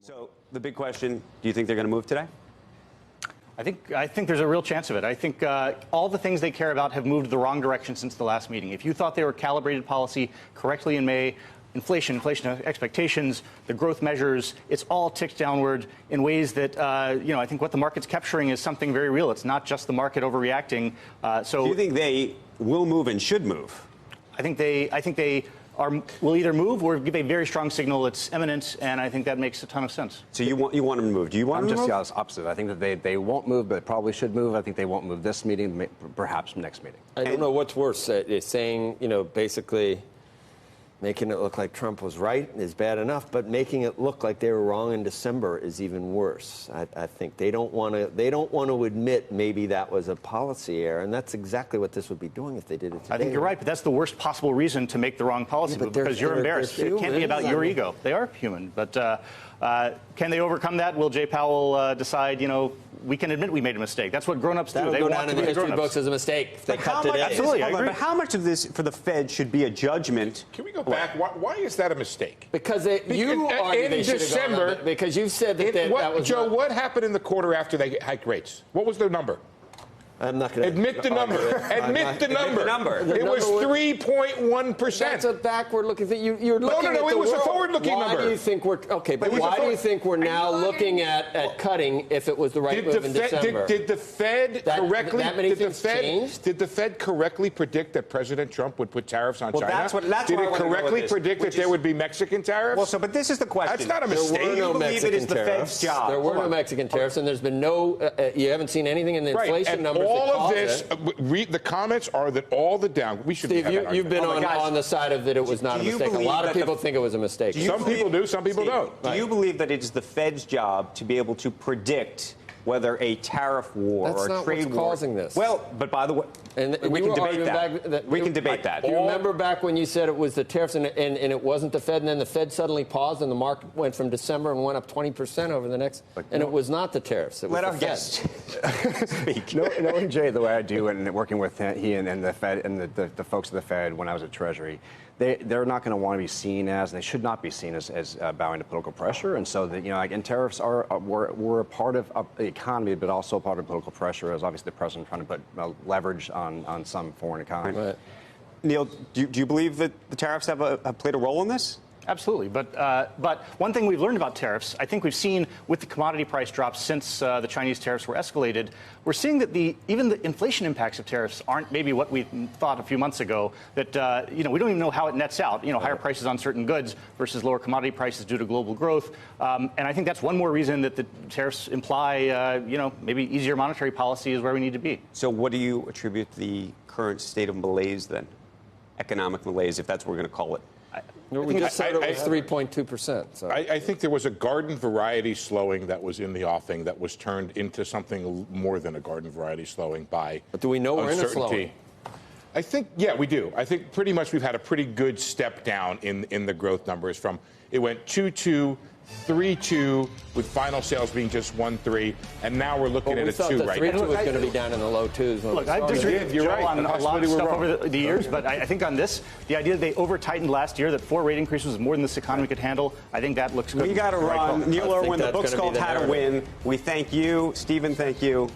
So the big question, do you think they're going to move today? I think there's a real chance of it. I think all the things they care about have moved the wrong direction since the last meeting. If you thought they were calibrated policy correctly in May, inflation expectations, the growth measures, it's all ticked downward in ways that, I think what the market's capturing is something very real. It's not just the market overreacting. Do you think they will move and should move? I think they will either move or give a very strong signal it's imminent, and I think that makes a ton of sense. So you want them to move? Do you want them to move? I'm just the opposite. I think that they won't move, but probably should move. I think they won't move this meeting, perhaps next meeting. I don't know what's worse. Saying, basically making it look like Trump was right is bad enough, but making it look like they were wrong in December is even worse. I think they don't want to admit maybe that was a policy error, and that's exactly what this would be doing if they did it today. I think you're right, but that's the worst possible reason to make the wrong policy move, because you're embarrassed. It can't be about your ego. They are human, but can they overcome that? Will Jay Powell decide, we can admit we made a mistake? That's what grown-ups do. They go down in the history books as a mistake. They cut today. Absolutely, I agree. But how much of this for the Fed should be a judgment? Can we go back? Why is that a mistake? Because you argue they should have gone up, because you said that was Joe, what happened in the quarter after they hiked rates? What was their number? I'm not going to admit the number. Admit the number. It was 3.1%. That's a backward-looking thing. You're looking at the it was a forward-looking number. Why do you think we're okay? But why do you think we're now looking at cutting if it was the right move in December? Did the Fed correctly? That many things changed? Did the Fed correctly predict that President Trump would put tariffs on China? Did it correctly predict that there would be Mexican tariffs? But this is the question. That's not a mistake. There were no Mexican tariffs. There were no Mexican tariffs, and there's been no. You haven't seen anything in the inflation numbers. All of this. The comments are that all the down. We should. Steve, you've been on the side of that it was not a mistake. A lot of people think it was a mistake. Some people do. Some people don't. Do you believe that it is the Fed's job to be able to predict whether a tariff war or a trade war? That's not what's causing this. Well, but by the way, we can debate that. We can debate that. Do you remember back when you said it was the tariffs and it wasn't the Fed, and then the Fed suddenly paused and the market went from December and went up 20% over the next, and it was not the tariffs. It was the Fed. Let our guest speak. Knowing Jay the way I do, and working with he and the Fed and the folks of the Fed when I was at Treasury, they're not going to want to be seen as, and they should not be seen as bowing to political pressure. And so and tariffs were a part of the economy, but also a part of political pressure, as obviously the president trying to put leverage on some foreign economy. Right. Neil, do you believe that the tariffs have played a role in this? Absolutely. But one thing we've learned about tariffs, I think we've seen with the commodity price drops since the Chinese tariffs were escalated, we're seeing that even the inflation impacts of tariffs aren't maybe what we thought a few months ago, that, we don't even know how it nets out, higher prices on certain goods versus lower commodity prices due to global growth. And I think that's one more reason that the tariffs imply, maybe easier monetary policy is where we need to be. So what do you attribute the current state of malaise then? Economic malaise, if that's what we're going to call it. We just said it was 3.2%. So. I think there was a garden variety slowing that was in the offing that was turned into something more than a garden variety slowing by But do we know we're in a slowing? I think, yeah, we do. I think pretty much we've had a pretty good step down in the growth numbers from it went 2.2, 3.2 with final sales being just 1.3, and now we're looking at a 2 right now. 3.2 was going to be down in the low 2s. Look, I've disagreed with Joe on a lot of stuff over the years, but I think on this, the idea that they over-tightened last year, that 4 rate increases was more than this economy could handle, I think that looks good. We got to run. Neil Irwin, the book's called How to Win. We thank you. Stephen, thank you.